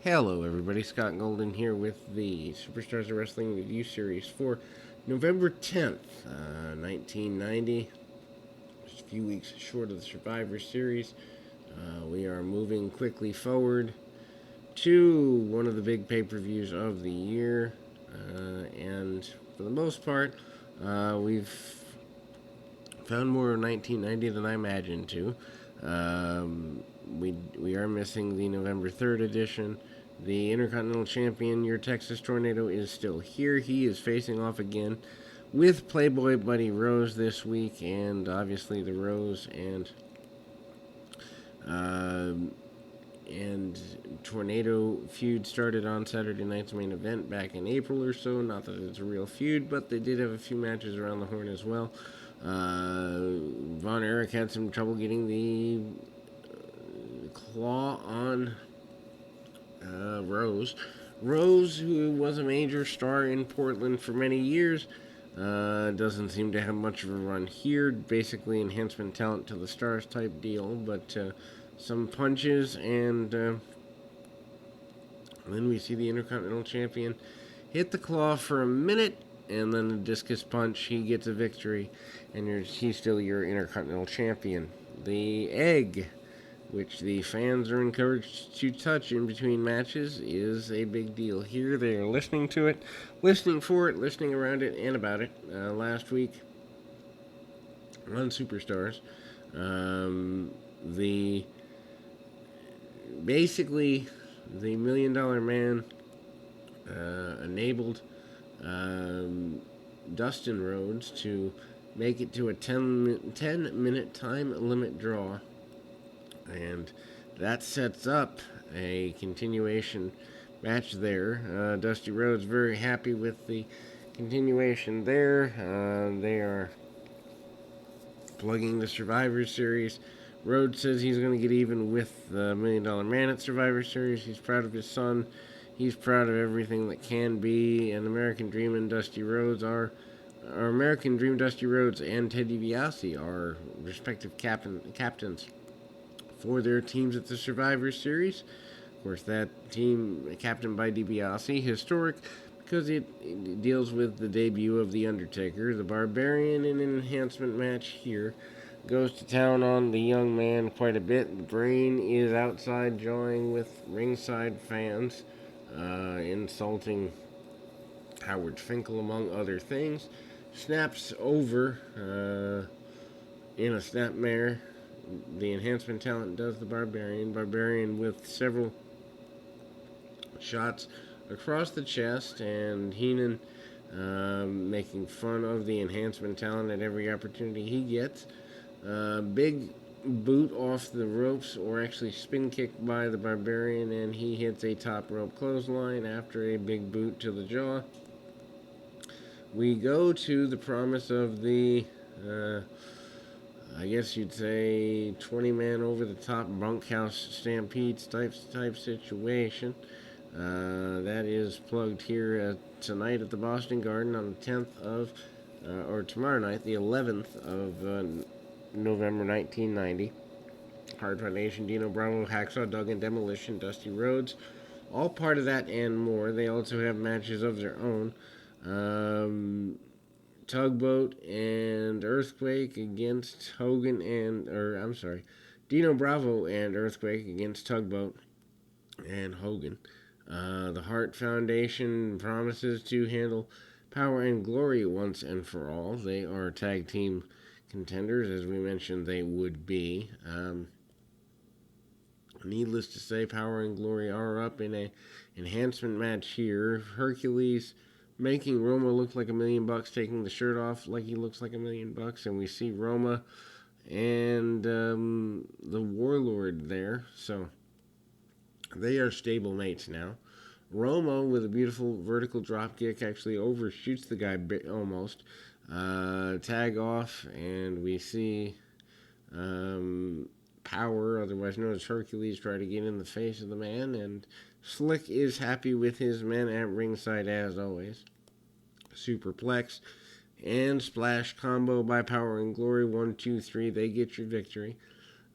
Hello, everybody. Scott Golden here with the Superstars of Wrestling Review Series for November 10th, 1990. Just a few weeks short of the Survivor Series. We are moving quickly forward to one of the big pay per views of the year. And for the most part, we've found more 1990 than I imagined to. We are missing the November 3rd edition. The Intercontinental Champion, your Texas Tornado, is still here. He is facing off again with Playboy Buddy Rose this week, and obviously the Rose and Tornado feud started on Saturday night's main event back in April or so. Not that it's a real feud, but they did have a few matches around the horn as well. Von Erich had some trouble getting the claw on Rose. Rose, who was a major star in Portland for many years, doesn't seem to have much of a run here. Basically, enhancement talent to the stars type deal, but some punches, and then we see the Intercontinental Champion hit the claw for a minute, and then the discus punch. He gets a victory, and he's still your Intercontinental Champion. The egg, which the fans are encouraged to touch in between matches, is a big deal here. They are listening to it, listening for it, listening around it, and about it. Last week on Superstars, basically the $1 Million Man enabled Dustin Rhodes to make it to a 10-minute time limit draw, and that sets up a continuation match there. Dusty Rhodes very happy with the continuation there. They are plugging the Survivor Series. Rhodes says he's going to get even with the $1 Million Man at Survivor Series. He's proud of his son. He's proud of everything that can be. And American Dream and Dusty Rhodes are... Our American Dream, Dusty Rhodes, and Ted DiBiase are respective captains for their teams at the Survivor Series. Of course, that team, captained by DiBiase, historic because it deals with the debut of The Undertaker. The Barbarian, in an enhancement match here, goes to town on the young man quite a bit. The Brain is outside jawing with ringside fans, insulting Howard Finkel, among other things. Snaps over in a snapmare. The enhancement talent does the Barbarian. Barbarian with several shots across the chest, and Heenan making fun of the enhancement talent at every opportunity he gets. Big boot off the ropes, or actually spin kick by the Barbarian, and he hits a top rope clothesline after a big boot to the jaw. We go to the promise of the I guess you'd say 20-man over-the-top bunkhouse stampedes type situation. That is plugged here tonight at the Boston Garden on the 10th of, or tomorrow night, the 11th of November 1990. Hard Foundation, Dino Bravo, Hacksaw Duggan, Demolition, Dusty Rhodes, all part of that and more. They also have matches of their own. Tugboat and Earthquake against Hogan Dino Bravo and Earthquake against Tugboat and Hogan. The Hart Foundation promises to handle Power and Glory once and for all. They are tag team contenders, as we mentioned they would be. Needless to say, Power and Glory are up in a enhancement match here. Hercules making Roma look like $1 million, taking the shirt off like he looks like $1 million, and we see Roma and the Warlord there. So they are stable mates now. Roma, with a beautiful vertical drop kick, actually overshoots the guy almost. Tag off, and we see Power, otherwise known as Hercules, try to get in the face of the man, and Slick is happy with his men at ringside as always. Superplex and splash combo by Power and Glory. 1, 2, 3. They get your victory.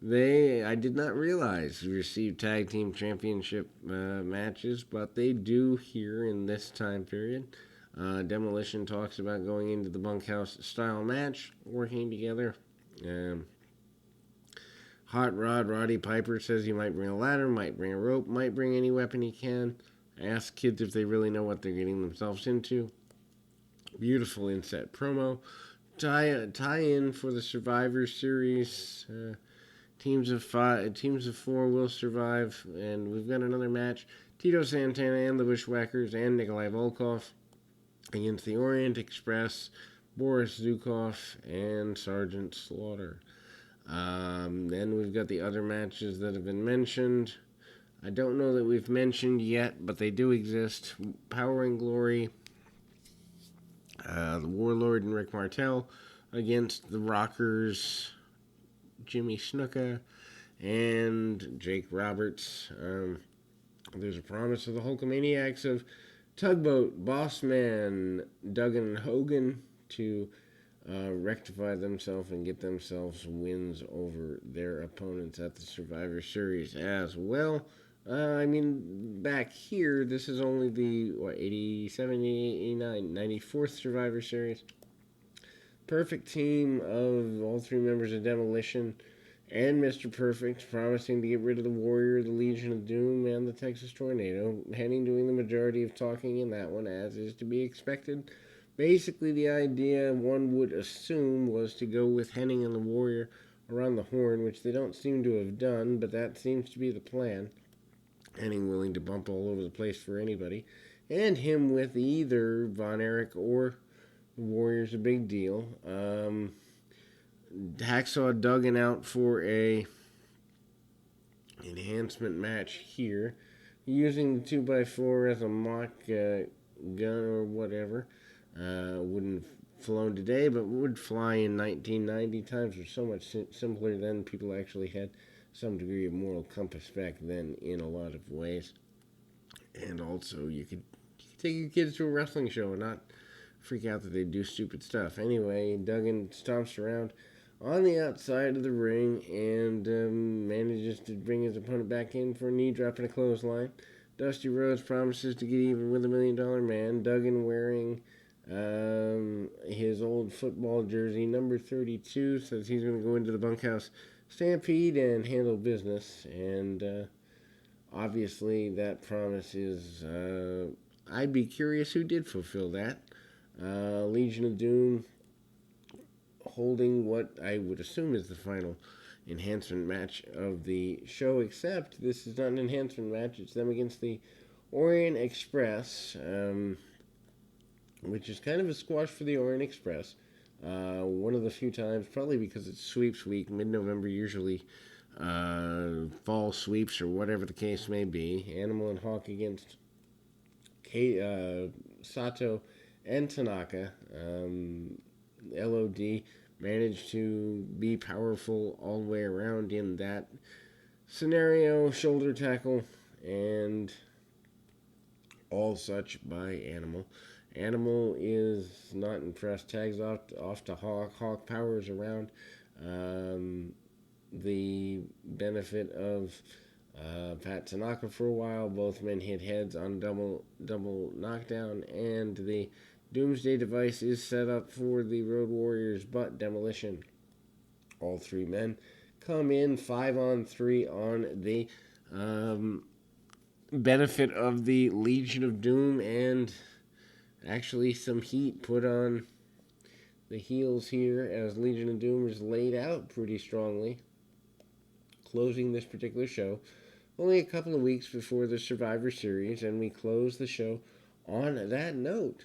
I did not realize, received tag team championship matches, but they do here in this time period. Demolition talks about going into the bunkhouse style match, working together. Um, Hot Rod Roddy Piper says he might bring a ladder, might bring a rope, might bring any weapon he can. Ask kids if they really know what they're getting themselves into. Beautiful inset promo. Tie-in for the Survivor Series. Teams of four will survive, and we've got another match. Tito Santana and the Bushwhackers and Nikolai Volkov against the Orient Express, Boris Zukov, and Sergeant Slaughter. Then we've got the other matches that have been mentioned. I don't know that we've mentioned yet, but they do exist. Power and Glory, the Warlord and Rick Martel against the Rockers, Jimmy Snuka, and Jake Roberts. There's a promise of the Hulkamaniacs of Tugboat, Bossman, Duggan Hogan to rectify themselves and get themselves wins over their opponents at the Survivor Series as well. Back here, this is only the 87, 89, 94th Survivor Series. Perfect team of all three members of Demolition and Mr. Perfect, promising to get rid of the Warrior, the Legion of Doom, and the Texas Tornado. Hennig doing the majority of talking in that one, as is to be expected. Basically, the idea one would assume was to go with Hennig and the Warrior around the horn, which they don't seem to have done, but that seems to be the plan. Hennig willing to bump all over the place for anybody, and him with either Von Erich or the Warrior's a big deal. Hacksaw Duggan out for a enhancement match here, using the 2x4 as a mock gun or whatever. Wouldn't have flown today, but would fly in 1990. Times were so much simpler then. People actually had some degree of moral compass back then in a lot of ways. And also, you could take your kids to a wrestling show and not freak out that they do stupid stuff. Anyway, Duggan stomps around on the outside of the ring and manages to bring his opponent back in for a knee drop and a clothesline. Dusty Rhodes promises to get even with $1 Million Man. Duggan wearing his old football jersey, number 32, says he's going to go into the bunkhouse stampede and handle business. And obviously that promise is, I'd be curious who did fulfill that. Legion of Doom holding what I would assume is the final enhancement match of the show, except this is not an enhancement match. It's them against the Orient Express, which is kind of a squash for the Orient Express. One of the few times, probably because it's sweeps week, mid-November usually, fall sweeps or whatever the case may be. Animal and Hawk against Sato and Tanaka. LOD managed to be powerful all the way around in that scenario. Shoulder tackle and all such by Animal. Animal is not impressed. Tags off to Hawk. Hawk powers around. The benefit of Pat Tanaka for a while. Both men hit heads on double knockdown, and the Doomsday device is set up for the Road Warriors, but Demolition. All three men come in 5-on-3 on the benefit of the Legion of Doom, and actually some heat put on the heels here as Legion of Doom is laid out pretty strongly, closing this particular show. Only a couple of weeks before the Survivor Series, and we close the show on that note.